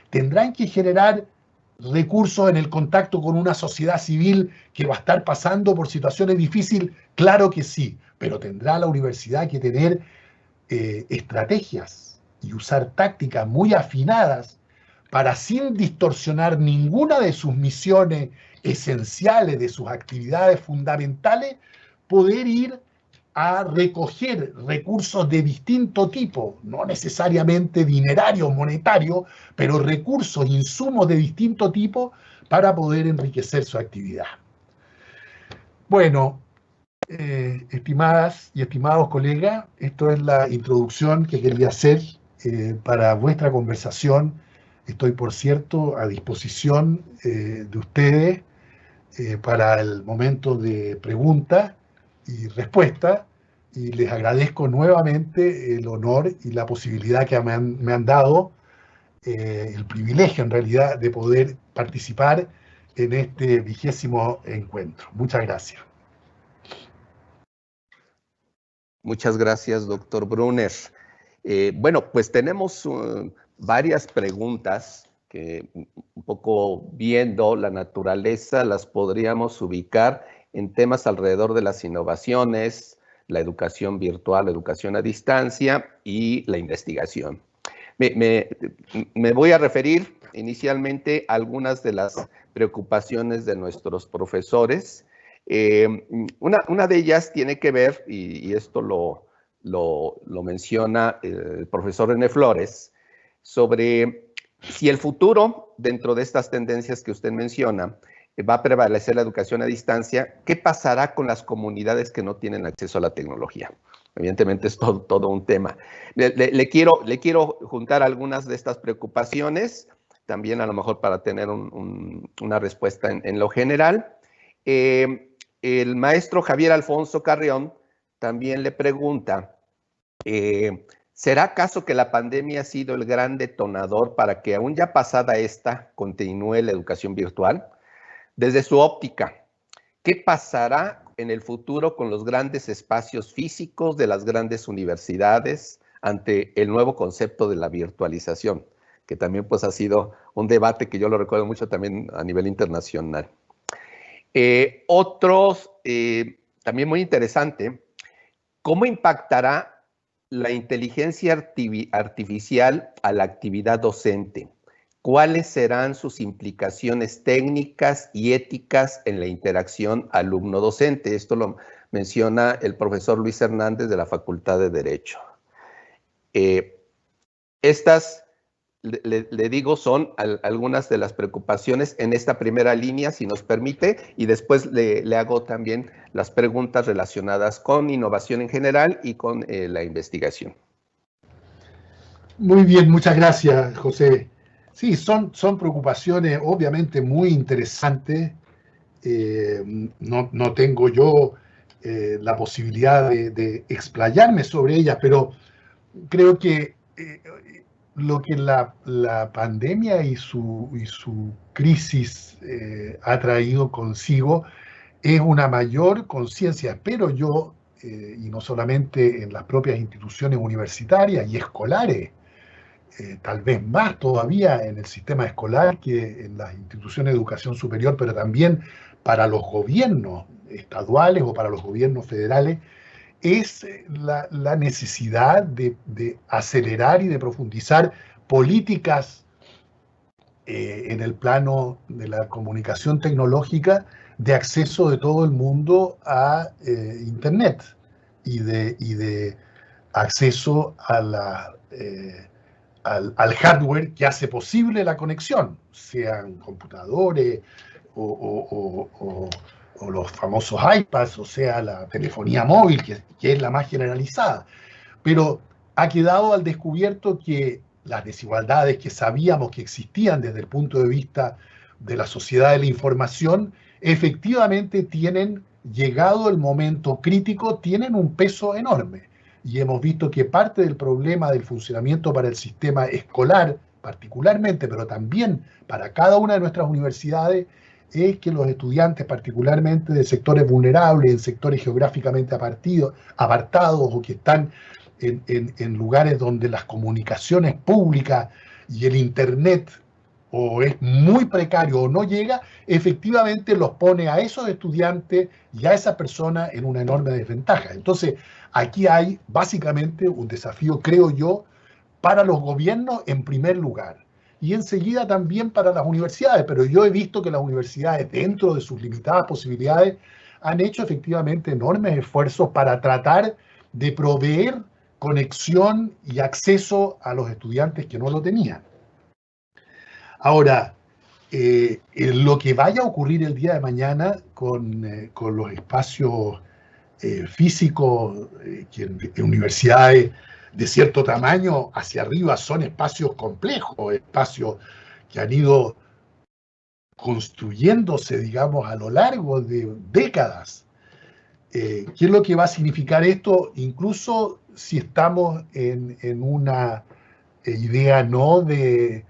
¿Tendrán que generar recursos en el contacto con una sociedad civil que va a estar pasando por situaciones difíciles? Claro que sí, pero tendrá la universidad que tener estrategias y usar tácticas muy afinadas para, sin distorsionar ninguna de sus misiones esenciales, de sus actividades fundamentales, poder ir a recoger recursos de distinto tipo, no necesariamente dinerarios, monetarios, pero recursos, insumos de distinto tipo para poder enriquecer su actividad. Bueno, estimadas y estimados colegas, esto es la introducción que quería hacer para vuestra conversación. Estoy, por cierto, a disposición de ustedes para el momento de preguntas y respuestas, y les agradezco nuevamente el honor y la posibilidad que me han dado, el privilegio en realidad de poder participar en este 20º encuentro. Muchas gracias. Muchas gracias, doctor Brunner. Bueno, pues tenemos varias preguntas que, un poco viendo la naturaleza, las podríamos ubicar en temas alrededor de las innovaciones, la educación virtual, la educación a distancia y la investigación. Me voy a referir inicialmente a algunas de las preocupaciones de nuestros profesores. Una de ellas tiene que ver, y esto lo menciona el profesor René Flores, sobre si el futuro, dentro de estas tendencias que usted menciona, va a prevalecer la educación a distancia, ¿qué pasará con las comunidades que no tienen acceso a la tecnología? evidentemente es todo un tema. Le quiero juntar algunas de estas preocupaciones, también a lo mejor para tener una respuesta en lo general. El maestro Javier Alfonso Carrión también le pregunta, ¿será acaso que la pandemia ha sido el gran detonador para que aún ya pasada esta continúe la educación virtual? Desde su óptica, ¿qué pasará en el futuro con los grandes espacios físicos de las grandes universidades ante el nuevo concepto de la virtualización? Que también pues ha sido un debate que yo lo recuerdo mucho también a nivel internacional. También muy interesante, ¿cómo impactará la inteligencia artificial a la actividad docente? ¿Cuáles serán sus implicaciones técnicas y éticas en la interacción alumno-docente? Esto lo menciona el profesor Luis Hernández de la Facultad de Derecho. Estas, le digo, son algunas de las preocupaciones en esta primera línea, si nos permite, y después le hago también las preguntas relacionadas con innovación en general y con la investigación. Muy bien, muchas gracias, José. Sí, son preocupaciones obviamente muy interesantes. No tengo yo la posibilidad de explayarme sobre ellas, pero creo que lo que la pandemia y su crisis ha traído consigo es una mayor conciencia, espero yo, y no solamente en las propias instituciones universitarias y escolares, tal vez más todavía en el sistema escolar que en las instituciones de educación superior, pero también para los gobiernos estaduales o para los gobiernos federales, es la necesidad de acelerar y de profundizar políticas en el plano de la comunicación tecnológica de acceso de todo el mundo a Internet y de acceso a al hardware que hace posible la conexión, sean computadores o los famosos iPads, o sea, la telefonía móvil, que es la más generalizada. Pero ha quedado al descubierto que las desigualdades que sabíamos que existían desde el punto de vista de la sociedad de la información, efectivamente tienen, llegado el momento crítico, tienen un peso enorme. Y hemos visto que parte del problema del funcionamiento para el sistema escolar, particularmente, pero también para cada una de nuestras universidades, es que los estudiantes, particularmente de sectores vulnerables, en sectores geográficamente apartados o que están en lugares donde las comunicaciones públicas y el Internet o es muy precario o no llega, efectivamente los pone a esos estudiantes y a esas personas en una enorme desventaja. Entonces, aquí hay básicamente un desafío, creo yo, para los gobiernos en primer lugar y enseguida también para las universidades, pero yo he visto que las universidades, dentro de sus limitadas posibilidades, han hecho efectivamente enormes esfuerzos para tratar de proveer conexión y acceso a los estudiantes que no lo tenían. Ahora, lo que vaya a ocurrir el día de mañana con los espacios físicos, que en universidades de cierto tamaño hacia arriba son espacios complejos, espacios que han ido construyéndose, digamos, a lo largo de décadas. ¿Qué es lo que va a significar esto? Incluso si estamos en una idea no de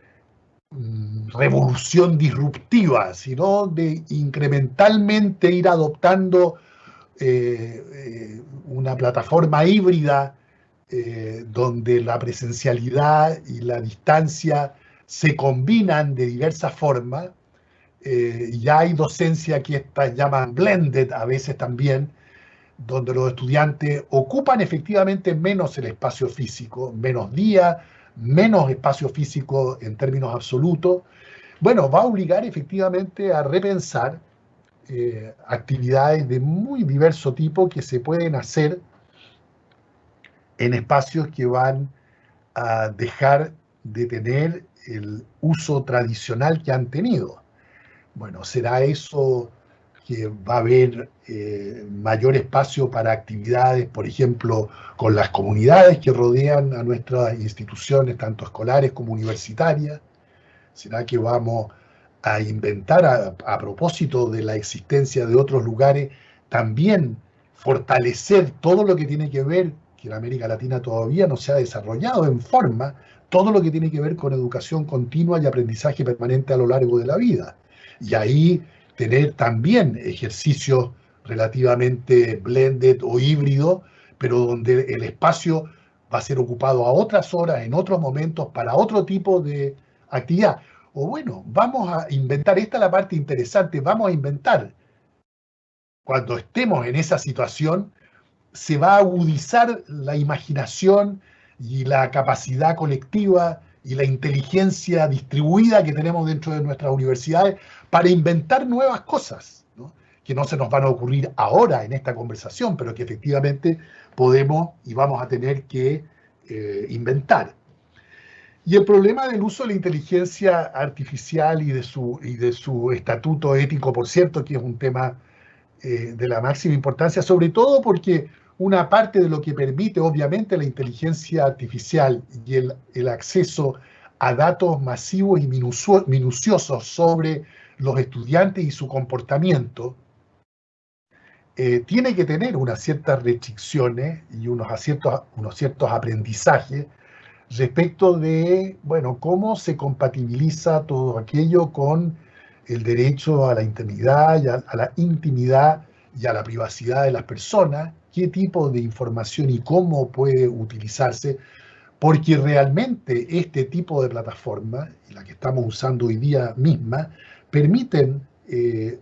revolución disruptiva, sino de incrementalmente ir adoptando una plataforma híbrida donde la presencialidad y la distancia se combinan de diversas formas. Ya hay docencia que estas llaman blended a veces también, donde los estudiantes ocupan efectivamente menos el espacio físico, menos días, menos espacio físico en términos absolutos. Bueno, va a obligar efectivamente a repensar actividades de muy diverso tipo que se pueden hacer en espacios que van a dejar de tener el uso tradicional que han tenido. Bueno, será eso que va a haber mayor espacio para actividades, por ejemplo, con las comunidades que rodean a nuestras instituciones, tanto escolares como universitarias. ¿Será que vamos a inventar, a propósito de la existencia de otros lugares, también fortalecer todo lo que tiene que ver, que en América Latina todavía no se ha desarrollado en forma, todo lo que tiene que ver con educación continua y aprendizaje permanente a lo largo de la vida? Y ahí tener también ejercicios relativamente blended o híbridos, pero donde el espacio va a ser ocupado a otras horas, en otros momentos, para otro tipo de actividad. O bueno, vamos a inventar, esta es la parte interesante, vamos a inventar, cuando estemos en esa situación, se va a agudizar la imaginación y la capacidad colectiva y la inteligencia distribuida que tenemos dentro de nuestras universidades para inventar nuevas cosas, ¿no? Que no se nos van a ocurrir ahora en esta conversación, pero que efectivamente podemos y vamos a tener que inventar. Y el problema del uso de la inteligencia artificial y de su estatuto ético, por cierto, que es un tema de la máxima importancia, sobre todo porque una parte de lo que permite, obviamente, la inteligencia artificial y el acceso a datos masivos y minuciosos sobre los estudiantes y su comportamiento, tiene que tener unas ciertas restricciones y unos ciertos aprendizajes respecto de, bueno, cómo se compatibiliza todo aquello con el derecho a la intimidad a la intimidad y a la privacidad de las personas, qué tipo de información y cómo puede utilizarse, porque realmente este tipo de plataformas, y la que estamos usando hoy día misma, permiten el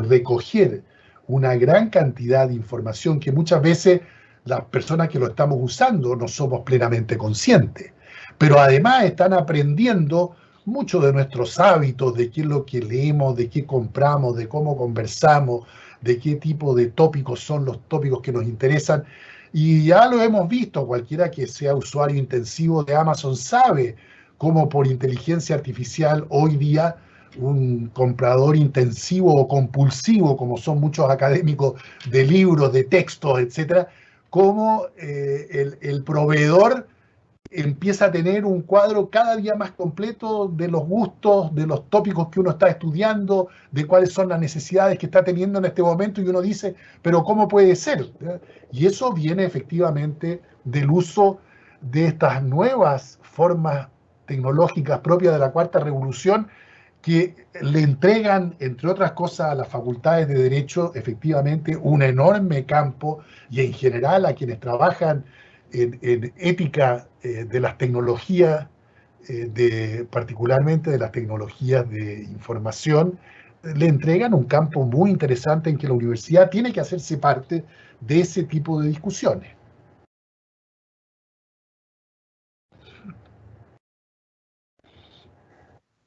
recoger una gran cantidad de información que muchas veces las personas que lo estamos usando no somos plenamente conscientes, pero además están aprendiendo mucho de nuestros hábitos, de qué es lo que leemos, de qué compramos, de cómo conversamos, de qué tipo de tópicos son los tópicos que nos interesan. Y ya lo hemos visto, cualquiera que sea usuario intensivo de Amazon sabe cómo por inteligencia artificial hoy día un comprador intensivo o compulsivo, como son muchos académicos de libros, de textos, etcétera, cómo el proveedor empieza a tener un cuadro cada día más completo de los gustos, de los tópicos que uno está estudiando, de cuáles son las necesidades que está teniendo en este momento, y uno dice, pero ¿cómo puede ser? Y eso viene efectivamente del uso de estas nuevas formas tecnológicas propias de la cuarta revolución, que le entregan, entre otras cosas, a las facultades de Derecho, efectivamente, un enorme campo, y en general a quienes trabajan en ética de las tecnologías, particularmente de las tecnologías de información, le entregan un campo muy interesante en que la universidad tiene que hacerse parte de ese tipo de discusiones.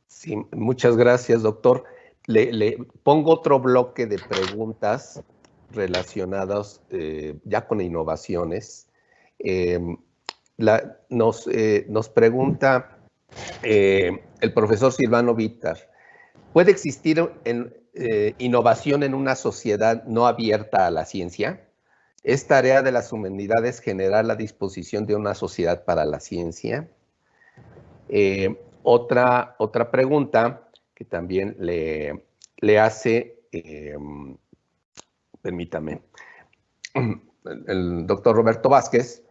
Sí, muchas gracias, doctor. Le pongo otro bloque de preguntas relacionadas ya con innovaciones. Nos pregunta el profesor Silvano Vittar, ¿puede existir innovación en una sociedad no abierta a la ciencia? ¿Es tarea de las humanidades generar la disposición de una sociedad para la ciencia? Otra pregunta que también le hace, permítame, el doctor Roberto Vázquez,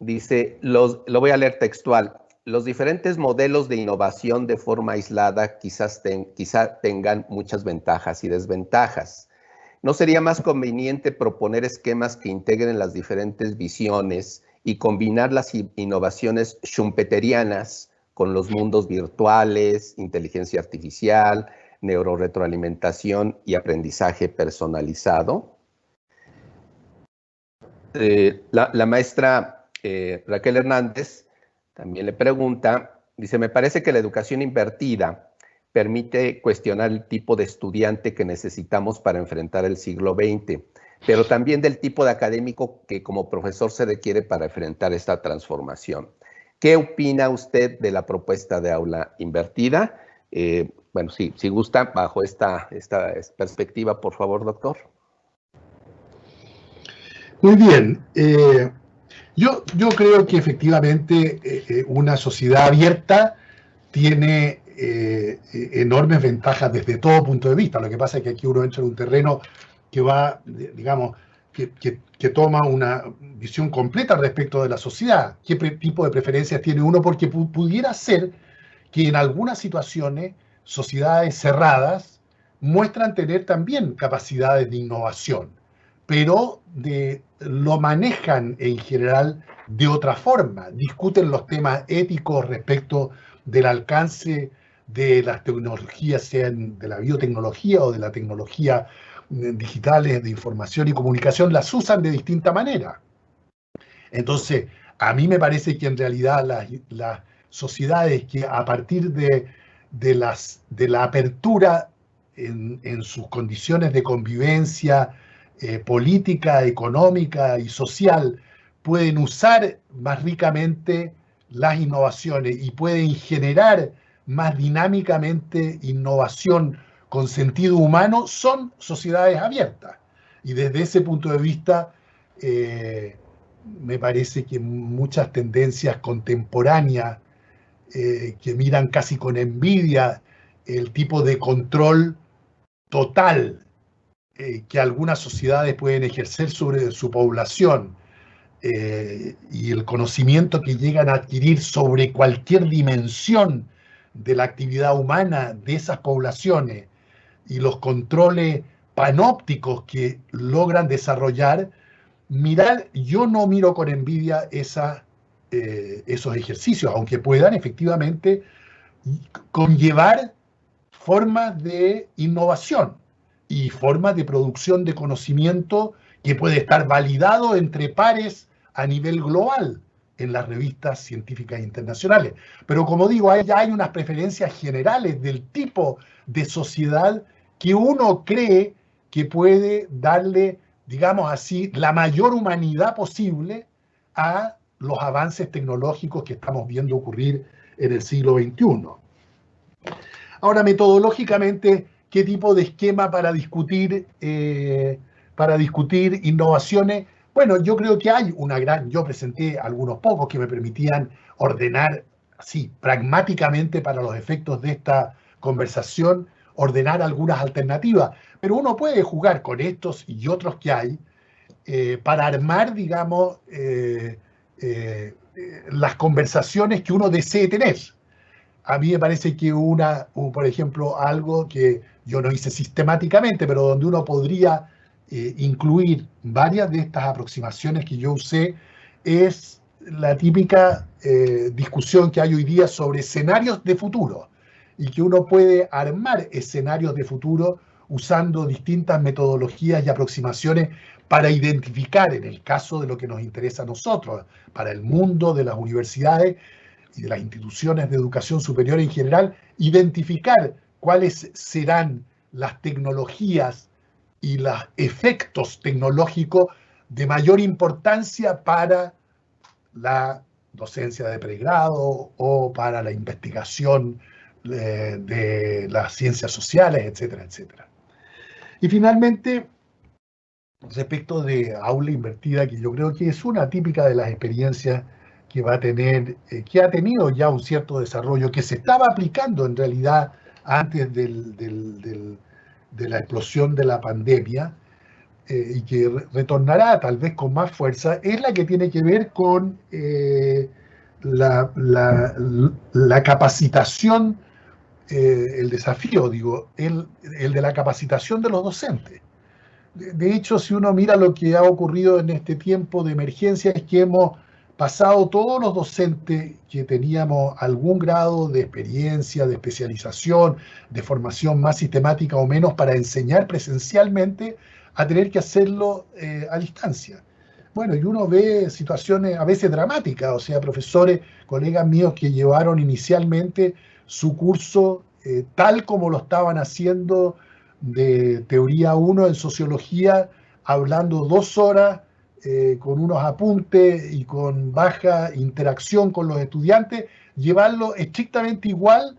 dice, lo voy a leer textual, los diferentes modelos de innovación de forma aislada quizá tengan muchas ventajas y desventajas. ¿No sería más conveniente proponer esquemas que integren las diferentes visiones y combinar las innovaciones schumpeterianas con los mundos virtuales, inteligencia artificial, neuroretroalimentación y aprendizaje personalizado? La maestra Raquel Hernández también le pregunta, dice, me parece que la educación invertida permite cuestionar el tipo de estudiante que necesitamos para enfrentar el siglo XX, pero también del tipo de académico que como profesor se requiere para enfrentar esta transformación. ¿Qué opina usted de la propuesta de aula invertida? bueno, sí, si gusta, bajo esta perspectiva, por favor, doctor. Muy bien. Yo creo que efectivamente una sociedad abierta tiene enormes ventajas desde todo punto de vista. Lo que pasa es que aquí uno entra en un terreno que va, digamos, que toma una visión completa respecto de la sociedad. ¿Qué tipo de preferencias tiene uno? Porque pudiera ser que en algunas situaciones sociedades cerradas muestran tener también capacidades de innovación, pero lo manejan en general de otra forma, discuten los temas éticos respecto del alcance de las tecnologías, sean de la biotecnología o de la tecnología digitales de información y comunicación, las usan de distinta manera. Entonces, a mí me parece que en realidad las sociedades que a partir de la apertura en sus condiciones de convivencia política, económica y social pueden usar más ricamente las innovaciones y pueden generar más dinámicamente innovación con sentido humano, son sociedades abiertas. Y desde ese punto de vista, me parece que muchas tendencias contemporáneas que miran casi con envidia el tipo de control total que algunas sociedades pueden ejercer sobre su población y el conocimiento que llegan a adquirir sobre cualquier dimensión de la actividad humana de esas poblaciones y los controles panópticos que logran desarrollar, yo no miro con envidia esos ejercicios, aunque puedan efectivamente conllevar formas de innovación y formas de producción de conocimiento que puede estar validado entre pares a nivel global en las revistas científicas internacionales. Pero como digo, ya hay unas preferencias generales del tipo de sociedad que uno cree que puede darle, digamos así, la mayor humanidad posible a los avances tecnológicos que estamos viendo ocurrir en el siglo XXI. Ahora, metodológicamente, ¿qué tipo de esquema para discutir innovaciones? Bueno, yo creo que hay yo presenté algunos pocos que me permitían ordenar, así, pragmáticamente para los efectos de esta conversación, ordenar algunas alternativas. Pero uno puede jugar con estos y otros que hay para armar, digamos, las conversaciones que uno desee tener. A mí me parece que por ejemplo, algo que yo no hice sistemáticamente, pero donde uno podría incluir varias de estas aproximaciones que yo usé, es la típica discusión que hay hoy día sobre escenarios de futuro, y que uno puede armar escenarios de futuro usando distintas metodologías y aproximaciones para identificar, en el caso de lo que nos interesa a nosotros, para el mundo de las universidades y de las instituciones de educación superior en general, identificar cuáles serán las tecnologías y los efectos tecnológicos de mayor importancia para la docencia de pregrado o para la investigación de las ciencias sociales, etcétera, etcétera. Y finalmente, respecto de aula invertida, que yo creo que es una típica de las experiencias que va a tener, que ha tenido ya un cierto desarrollo, que se estaba aplicando en realidad antes de la explosión de la pandemia, y que retornará tal vez con más fuerza, es la que tiene que ver con la capacitación, el desafío, digo, el de la capacitación de los docentes. De hecho, si uno mira lo que ha ocurrido en este tiempo de emergencia, es que hemos pasado todos los docentes que teníamos algún grado de experiencia, de especialización, de formación más sistemática o menos para enseñar presencialmente, a tener que hacerlo a distancia. Bueno, y uno ve situaciones a veces dramáticas, o sea, profesores, colegas míos que llevaron inicialmente su curso tal como lo estaban haciendo de teoría 1 en sociología, hablando 2 horas con unos apuntes y con baja interacción con los estudiantes, llevarlo estrictamente igual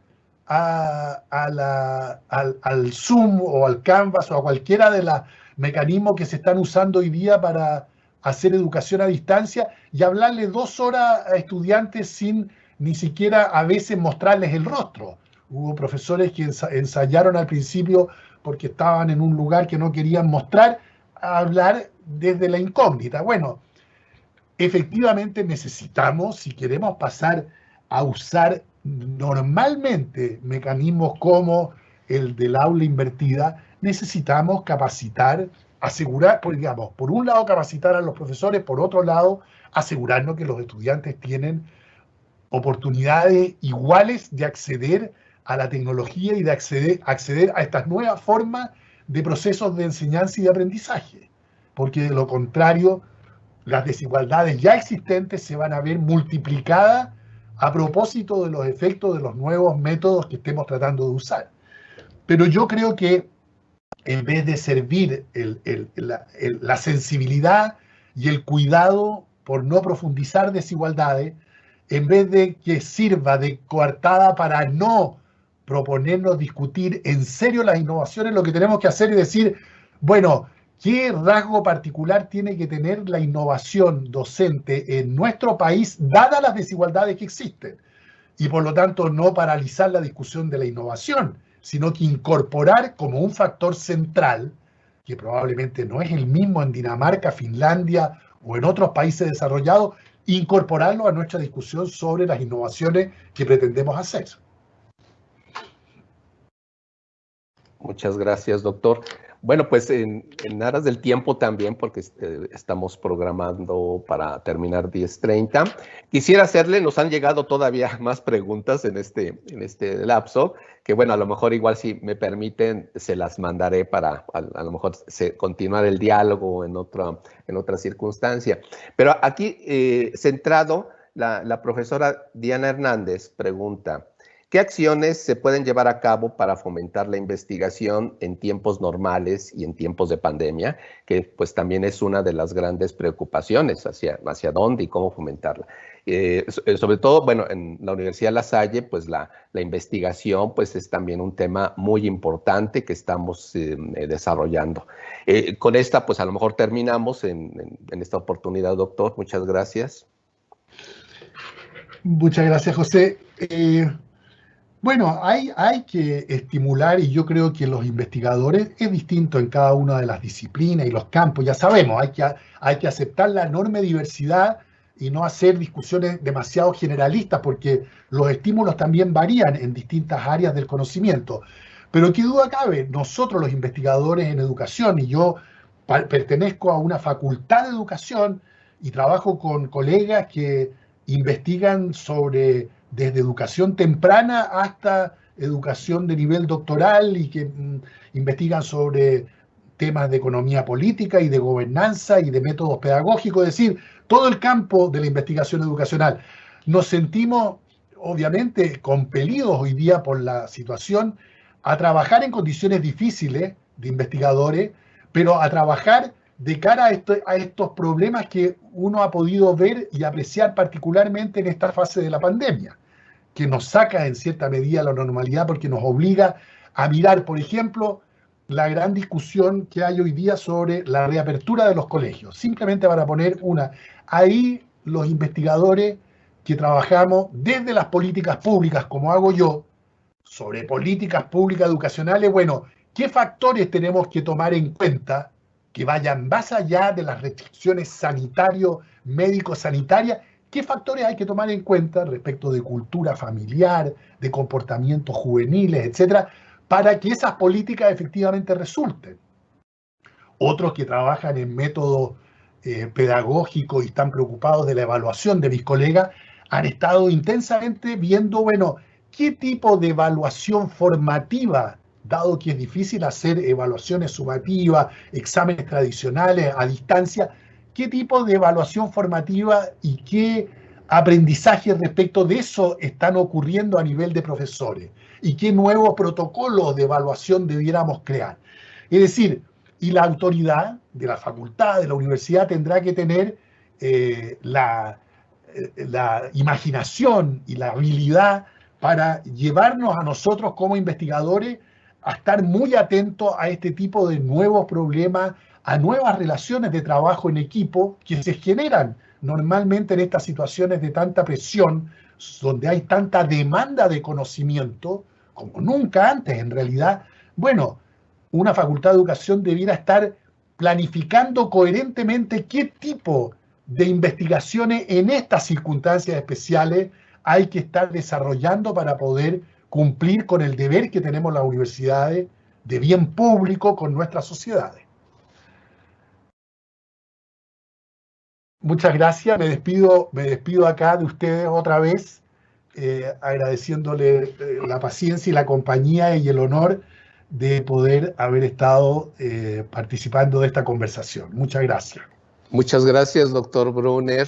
al Zoom o al Canvas o a cualquiera de los mecanismos que se están usando hoy día para hacer educación a distancia y hablarle 2 horas a estudiantes sin ni siquiera a veces mostrarles el rostro. Hubo profesores que ensayaron al principio porque estaban en un lugar que no querían mostrar, a hablar desde la incógnita. Bueno, efectivamente necesitamos, si queremos pasar a usar normalmente mecanismos como el del aula invertida, necesitamos capacitar, asegurar, digamos, por un lado capacitar a los profesores, por otro lado asegurarnos que los estudiantes tienen oportunidades iguales de acceder a la tecnología y de acceder a estas nuevas formas de procesos de enseñanza y de aprendizaje, porque de lo contrario las desigualdades ya existentes se van a ver multiplicadas a propósito de los efectos de los nuevos métodos que estemos tratando de usar. Pero yo creo que en vez de servir la sensibilidad y el cuidado por no profundizar desigualdades, en vez de que sirva de coartada para no proponernos discutir en serio las innovaciones, lo que tenemos que hacer es decir, bueno, ¿qué rasgo particular tiene que tener la innovación docente en nuestro país, dadas las desigualdades que existen? Y por lo tanto no paralizar la discusión de la innovación, sino que incorporar como un factor central, que probablemente no es el mismo en Dinamarca, Finlandia o en otros países desarrollados, incorporarlo a nuestra discusión sobre las innovaciones que pretendemos hacer. Muchas gracias, doctor. Bueno, pues en aras del tiempo también, porque estamos programando para terminar 10:30, quisiera hacerle, nos han llegado todavía más preguntas en este lapso, que bueno, a lo mejor igual si me permiten, se las mandaré para a lo mejor continuar el diálogo en otra circunstancia. Pero aquí, centrado, la profesora Diana Hernández pregunta, ¿qué acciones se pueden llevar a cabo para fomentar la investigación en tiempos normales y en tiempos de pandemia? Que pues también es una de las grandes preocupaciones, hacia dónde y cómo fomentarla. Sobre todo, bueno, en la Universidad La Salle, pues la investigación pues es también un tema muy importante que estamos desarrollando. Con esta, pues a lo mejor terminamos en esta oportunidad, doctor. Muchas gracias. Muchas gracias, José. Bueno, hay que estimular, y yo creo que los investigadores es distinto en cada una de las disciplinas y los campos, ya sabemos, hay que aceptar la enorme diversidad y no hacer discusiones demasiado generalistas, porque los estímulos también varían en distintas áreas del conocimiento. Pero qué duda cabe, nosotros los investigadores en educación, y yo pertenezco a una facultad de educación y trabajo con colegas que investigan desde educación temprana hasta educación de nivel doctoral y que investigan sobre temas de economía política y de gobernanza y de métodos pedagógicos, es decir, todo el campo de la investigación educacional. Nos sentimos, obviamente, compelidos hoy día por la situación a trabajar en condiciones difíciles de investigadores, pero a trabajar de cara a estos problemas que uno ha podido ver y apreciar particularmente en esta fase de la pandemia, que nos saca en cierta medida la normalidad porque nos obliga a mirar, por ejemplo, la gran discusión que hay hoy día sobre la reapertura de los colegios. Simplemente para poner una, ahí los investigadores que trabajamos desde las políticas públicas, como hago yo, sobre políticas públicas educacionales, bueno, ¿qué factores tenemos que tomar en cuenta que vayan más allá de las restricciones médico-sanitarias? ¿Qué factores hay que tomar en cuenta respecto de cultura familiar, de comportamientos juveniles, etcétera, para que esas políticas efectivamente resulten? Otros que trabajan en métodos pedagógicos y están preocupados de la evaluación de mis colegas han estado intensamente viendo, bueno, qué tipo de evaluación formativa, dado que es difícil hacer evaluaciones sumativas, exámenes tradicionales a distancia, qué tipo de evaluación formativa y qué aprendizaje respecto de eso están ocurriendo a nivel de profesores y qué nuevos protocolos de evaluación debiéramos crear. Es decir, y la autoridad de la facultad, de la universidad, tendrá que tener la imaginación y la habilidad para llevarnos a nosotros como investigadores a estar muy atentos a este tipo de nuevos problemas, a nuevas relaciones de trabajo en equipo que se generan normalmente en estas situaciones de tanta presión, donde hay tanta demanda de conocimiento, como nunca antes en realidad. Bueno, una facultad de educación debiera estar planificando coherentemente qué tipo de investigaciones en estas circunstancias especiales hay que estar desarrollando para poder cumplir con el deber que tenemos las universidades de bien público con nuestras sociedades. Muchas gracias, me despido acá de ustedes otra vez, agradeciéndole la paciencia y la compañía y el honor de poder haber estado participando de esta conversación. Muchas gracias. Muchas gracias, doctor Brunner.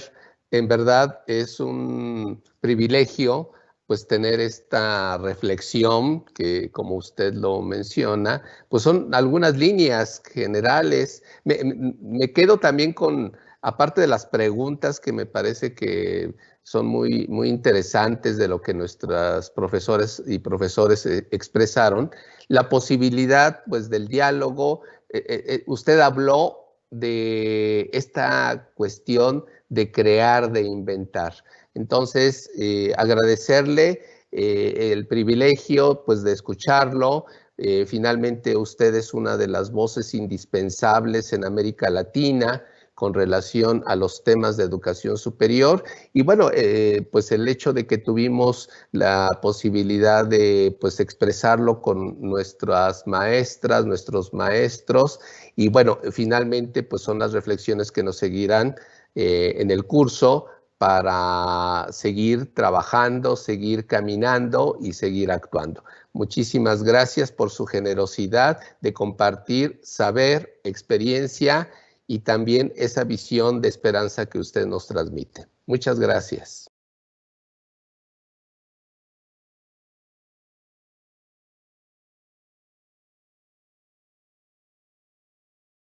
En verdad es un privilegio pues tener esta reflexión que, como usted lo menciona, pues son algunas líneas generales. Me quedo también con, aparte de las preguntas que me parece que son muy, muy interesantes de lo que nuestros profesores y profesores expresaron, la posibilidad pues del diálogo. Usted habló de esta cuestión de crear, de inventar. Entonces, agradecerle el privilegio pues, de escucharlo. Finalmente, usted es una de las voces indispensables en América Latina con relación a los temas de educación superior. Y bueno, pues el hecho de que tuvimos la posibilidad de pues, expresarlo con nuestras maestras, nuestros maestros, y bueno, finalmente pues son las reflexiones que nos seguirán en el curso para seguir trabajando, seguir caminando y seguir actuando. Muchísimas gracias por su generosidad de compartir saber, experiencia y también esa visión de esperanza que usted nos transmite. Muchas gracias.